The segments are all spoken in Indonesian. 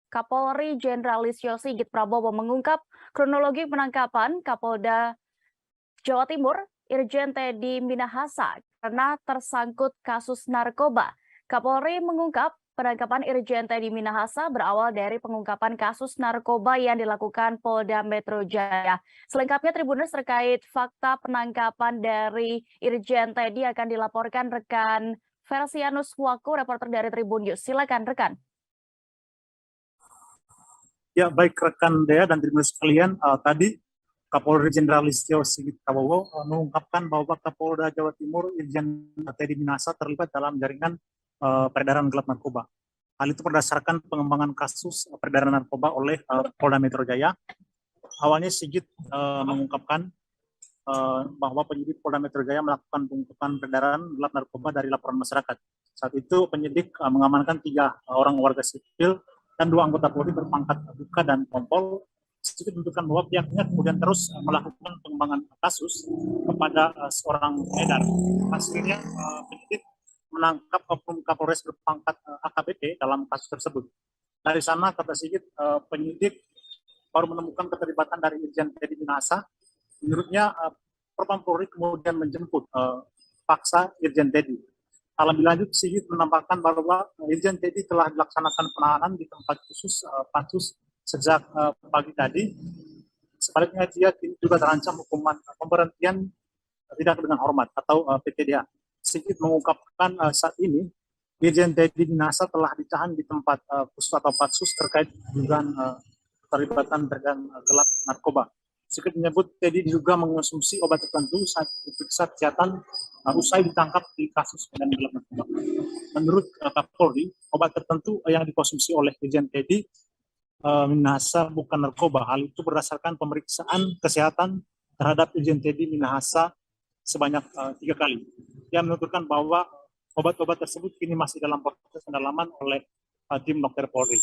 Kapolri Jenderal Listio Sigit Prabowo mengungkap kronologi penangkapan Kapolda Jawa Timur Irjen Teddy Minahasa karena tersangkut kasus narkoba. Kapolri mengungkap penangkapan Irjen Teddy Minahasa berawal dari pengungkapan kasus narkoba yang dilakukan Polda Metro Jaya. Selengkapnya Tribuners terkait fakta penangkapan dari Irjen Teddy akan dilaporkan rekan Versianus Waku, reporter dari Tribun News. Silakan rekan. Ya, baik rekan Dea dan Tribuners sekalian, tadi Kapolri Jenderal Listio Sigit Prabowo mengungkapkan bahwa Kapolda Jawa Timur Irjen Teddy Minahasa terlibat dalam jaringan peredaran gelap narkoba. Hal itu berdasarkan pengembangan kasus peredaran narkoba oleh Polda Metro Jaya. Awalnya Sigit mengungkapkan bahwa penyidik Polda Metro Jaya melakukan pengungkapan peredaran gelap narkoba dari laporan masyarakat. Saat itu penyidik mengamankan 3 orang warga sipil dan 2 anggota Polri berpangkat Buka dan Kompol. Sigit menunjukkan bahwa pihaknya kemudian terus melakukan pengembangan kasus kepada seorang edar. Hasilnya penyidik menangkap oknum Kapolres berpangkat AKBP dalam kasus tersebut. Dari sana, kata Sigit, penyidik baru menemukan keterlibatan dari Irjen Teddy Minahasa. Menurutnya, Propam Polri kemudian menjemput paksa Irjen Teddy. Lebih lanjut, Sigit menambahkan bahwa Irjen Teddy telah dilaksanakan penahanan di tempat khusus Pansus sejak pagi tadi. Sebaliknya, dia juga terancam hukuman pemberhentian tidak dengan hormat atau PTDH. Sigit mengungkapkan saat ini Irjen Teddy Minahasa telah ditahan di tempat khusus atau Pansus terkait dugaan keterlibatan peredaran gelap narkoba. Sigit menyebut Teddy juga mengonsumsi obat tertentu saat diperiksa kesehatan usai ditangkap di kasus peredaran gelap narkoba. Menurut Kapolri, obat tertentu yang dikonsumsi oleh Irjen Teddy Minahasa bukan narkoba. Hal itu berdasarkan pemeriksaan kesehatan terhadap Irjen Teddy Minahasa sebanyak 3 kali. Dia menuturkan bahwa obat-obat tersebut kini masih dalam proses pendalaman oleh tim dokter Polri.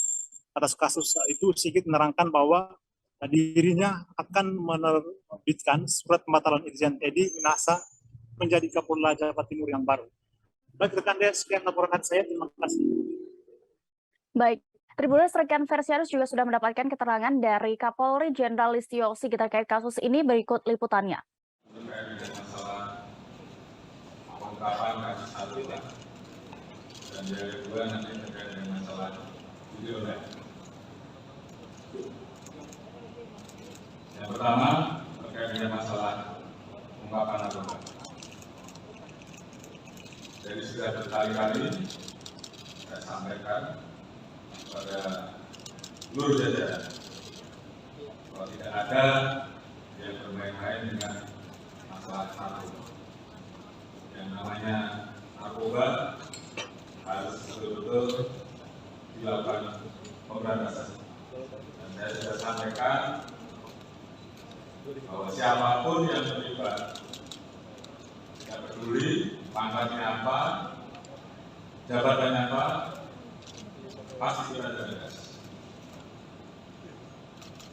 Atas kasus itu, Sigit menerangkan bahwa dirinya akan menerbitkan surat pembatalan Irjen Teddy Minahasa menjadi Kapolda Jawa Timur yang baru. Baik rekan Dea, sekian laporan saya. Terima kasih. Baik. Tribuners, rekan Versianus juga sudah mendapatkan keterangan dari Kapolri Jenderal Listio Sigit terkait kasus ini. Berikut liputannya. Masalah pengungkapan kasus satu dan yang kedua nanti terkait dengan masalah video. Yang pertama terkait dengan masalah pengungkapan narkoba. Jadi sudah berkali-kali saya sampaikan pada seluruh jajaran bahwa tidak ada yang bermain-main dengan masalah narkoba. Yang namanya narkoba harus betul-betul dilakukan pemberantasan. Dan saya sudah sampaikan bahwa siapapun yang terlibat, tidak peduli pangkatnya apa, jabatannya apa, pasti kita tegas.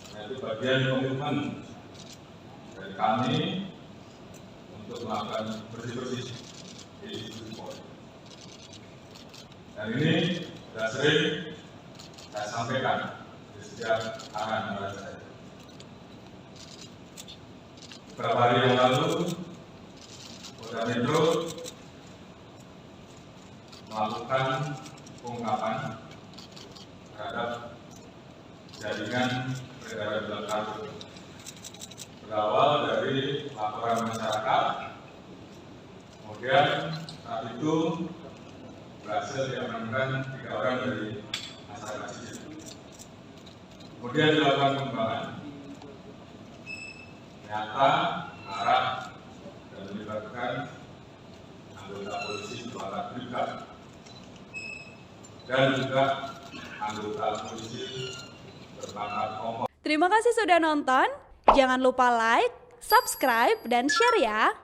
Nah, itu bagian komitmen dari kami untuk melakukan bersih-bersih di institusi Polri. Dan ini sudah sering saya sampaikan di setiap arahan saya. Beberapa hari yang lalu, Polda Metro melakukan pengungkapan terhadap jaringan peredaran gelap narkoba. Berawal dari laporan masyarakat, kemudian saat itu berhasil diamankan 3 orang dari masyarakat sipil. Kemudian dilakukan pengembangan, ternyata arah dan melibatkan anggota polisi berpangkat Brigad dan juga anggota polisi berpangkat Kompol. Terima kasih sudah nonton. Jangan lupa like, subscribe, dan share ya.